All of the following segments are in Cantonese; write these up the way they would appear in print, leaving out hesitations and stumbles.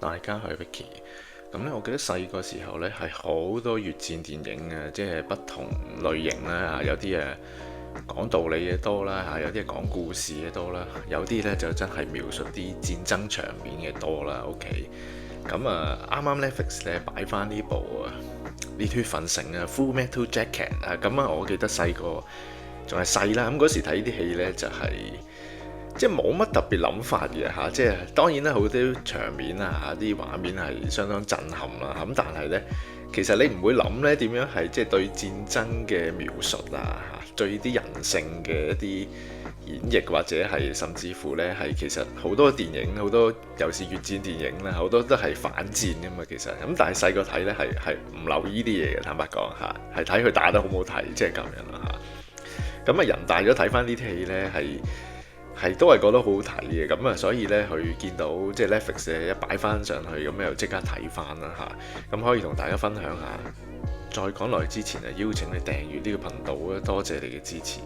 大家係 Vicky。咁咧，我記得細個時候咧係好多越戰電影嘅，即係不同類型啦嚇，有啲講道理嘅多啦嚇，有啲講故事嘅多啦，有啲咧就真係描述啲戰爭場面嘅多啦。OK，咁啱啱 Netflix 咧擺翻呢部熱血奮城啊，Full Metal Jacket 啊，咁我記得細個仲係細啦，咁嗰時睇啲戲咧就係、即係冇乜特別諗法嘅嚇，即係當然啦，好多場面啊啲畫面係相當震撼啦，咁但係呢，其實你唔會諗呢點樣係即係對戰爭嘅描述啊嚇，對啲人性嘅一啲演繹，或者係甚至乎呢係其實好多電影好多尤其是越戰電影啦，好多都係反戰㗎嘛，其實咁但係細個睇呢係唔留意呢啲嘢嘅，坦白講嚇，係睇佢打得好唔好睇，即係咁樣啦嚇。咁人大咗睇翻呢啲戲呢係都係覺得好好睇嘅，咁所以呢，佢見到即係 Netflix 一擺翻上去，咁又即刻睇翻啦嚇，咁可以同大家分享下。再講落去之前邀請你訂閱呢個頻道，多謝你嘅支持。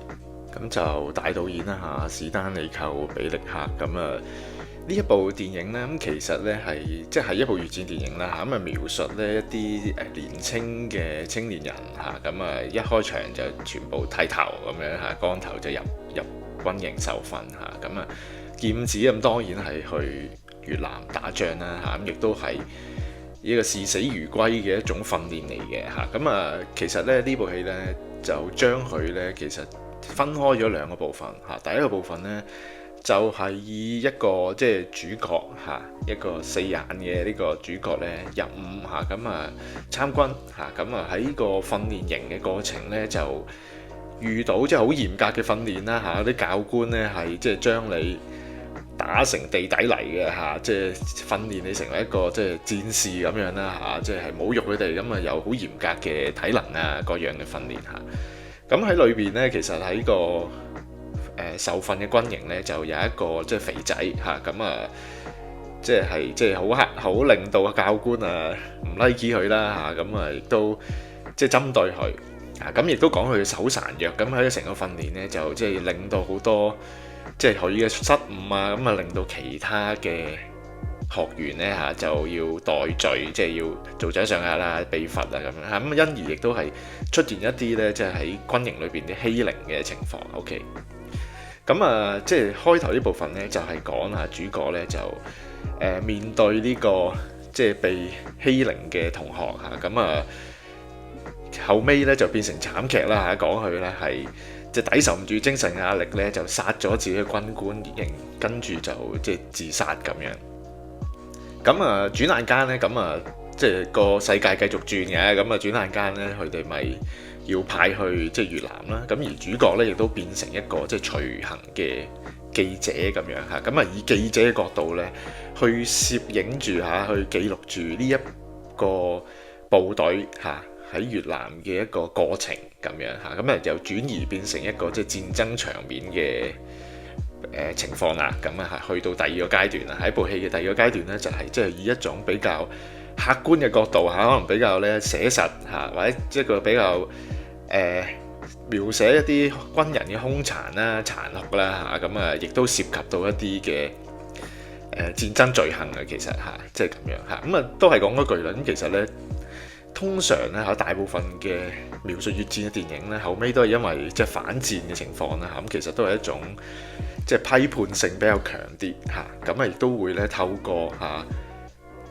咁就大導演啦嚇，史丹利寇比力克，咁呢一部電影呢，咁其實呢係即係一部越戰電影啦嚇，咁描述呢一啲年青嘅青年人嚇，咁一開場就全部剃頭咁樣嚇，光頭就入軍營受訓嚇，咁劍指咁當然係去越南打仗啦嚇，咁亦都係呢個視死如歸嘅一種訓練嚟嘅嚇，咁其實咧呢部戲呢，就將佢呢其實分開咗兩個部分嚇，第一個部分呢，就係以一個即係主角嚇，一個四眼嘅呢個主角呢入伍嚇，咁參軍嚇，咁喺呢個訓練營嘅過程呢，就遇到即係好嚴格嘅訓練啦嚇，啲教官呢係即係將你打成地底泥嘅嚇，即係訓練你成為一個即係戰士咁樣啦嚇，即係侮辱佢哋，咁有好嚴格嘅體能啊各樣嘅訓練嚇。咁喺裏邊呢，其實喺個受訓嘅軍營呢，就有一個即係肥仔嚇，咁即係好令到教官唔 like 佢啦嚇，咁亦都即係針對佢。咁亦都講佢手殘弱，咁喺成個訓練呢，就即係令到好多即係佢嘅失誤啊，咁令到其他嘅學員呢，就要代罪，即係要做掌上壓啦、被罰啊咁樣嚇，咁因而亦都係出現一啲呢，即係喺軍營裏邊啲欺凌嘅情況。OK，咁即係開頭呢部分呢，就係講主角呢，就面對呢個即係被欺凌嘅同學嚇，咁後尾咧就變成慘劇啦嚇，講佢咧係即係抵受唔住精神壓力咧，就殺咗自己嘅軍官營，跟住就即係自殺咁樣。咁轉眼間咧，咁即係個世界繼續轉嘅，咁轉眼間咧，佢哋咪要派去即係越南啦。咁而主角咧亦都變成一個即係隨行嘅記者咁樣嚇，咁以記者嘅角度咧去攝影住嚇，去記錄住呢一個部隊嚇喺越南嘅一個過程咁樣嚇，咁又轉移變成一個即係戰爭場面嘅情況啦，咁去到第二個階段啦，喺部戲嘅第二個階段呢，就係即係以一種比較客觀嘅角度嚇，可能比較咧寫實嚇，或者一個比較描寫一啲軍人嘅兇殘啦、殘酷啦嚇，咁亦都涉及到一啲嘅戰爭罪行嘅，其實嚇，即係咁樣嚇，咁都係講嗰句啦。咁其實呢，通常咧嚇大部分嘅描述越戰嘅電影咧，後尾都係因為即係反戰嘅情況啦嚇，咁其實都係一種即係批判性比較強啲嚇，咁亦都會咧透過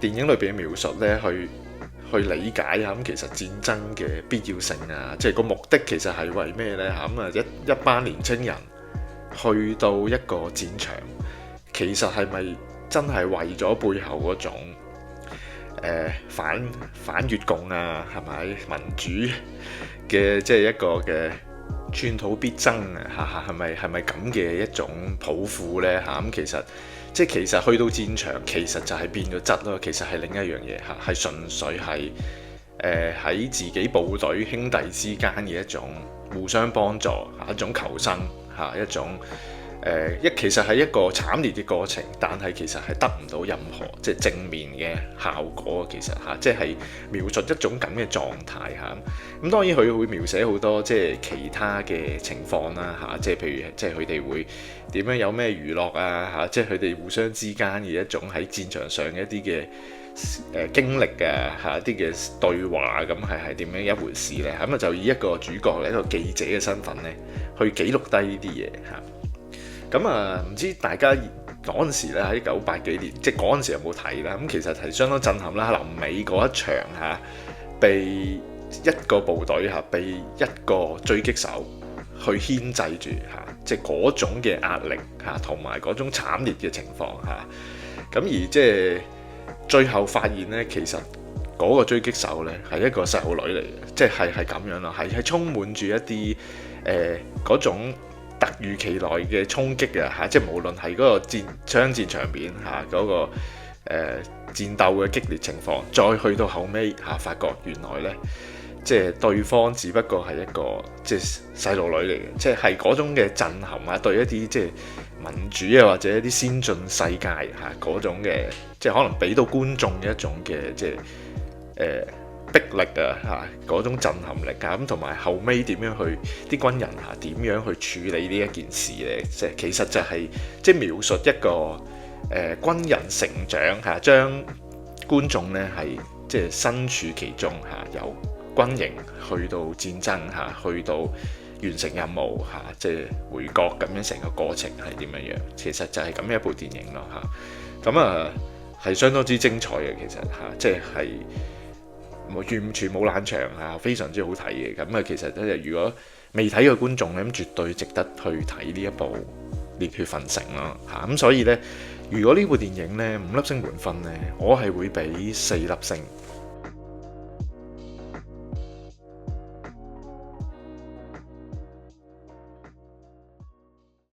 電影裏邊嘅描述咧去理解啊，咁其實戰爭嘅必要性啊，即係個目的其實係為咩咧嚇，咁一班年青人去到一個戰場，其實係咪真係為咗背後嗰種反越共啊，係咪民主嘅即係一個嘅寸土必爭啊？係咪咁嘅一種抱負呢？嚇，咁其實去到戰場，其實就係變咗質咯。其實係另一樣嘢嚇，係純粹係喺自己部隊兄弟之間嘅一種互相幫助嚇，一種求生嚇，一種其實係一個慘烈嘅過程，但係其實係得唔到任何即係正面嘅效果。其實嚇，即係描述一種咁嘅狀態嚇。咁當然佢會描寫好多即係其他嘅情況啦嚇，即係譬如即係佢哋會點樣有咩娛樂啊嚇，即係佢哋互相之間嘅一種喺戰場上嘅一啲嘅經歷啊嚇，一啲嘅對話咁係點樣一回事呢？咁啊就以一個主角一個記者嘅身份呢，去記錄低呢啲嘢嚇。咁啊，唔知大家嗰陣時咧喺1980幾年，即係嗰陣時有冇睇啦？咁其實係相當震撼啦。臨尾嗰一場嚇，被一個部隊嚇，被一個狙擊手去牽制住嚇，即係嗰種嘅壓力嚇，同埋嗰種慘烈嘅情況嚇。咁而即係最後發現呢，其實嗰個狙擊手呢係一個細路女嚟嘅，即係咁樣咯，係充滿住一啲嗰種突如其來嘅衝擊啊嚇！即係無論係嗰個槍戰場面嚇嗰個戰鬥嘅激烈情況，再去到後尾嚇，發覺原來呢，即係對方只不過係一個即係細路女嚟嘅，即係嗰種嘅震撼啊！對一啲即係民主啊或者一啲先進世界嚇嗰種嘅，即係可能俾到觀眾嘅一種嘅即係逼力啊嚇嗰種震撼力啊，咁同埋後尾點樣去啲軍人嚇點樣去處理呢一件事呢？即係其實就係即係描述一個軍人成長嚇，將觀眾呢係即係身處其中嚇，由軍營去到戰爭嚇，去到完成任務嚇，即係回國咁樣成個過程係點樣樣？其實就係咁一部電影咯嚇，咁啊係相當之精彩嘅其實嚇，即係完全冇冷場嚇，非常之好睇嘅。咁啊，其實如果未睇嘅觀眾咧，咁絕對值得去睇呢一部《烈血焚城》咯嚇。咁所以呢，如果呢部電影呢5粒星滿分呢，我係會俾4粒星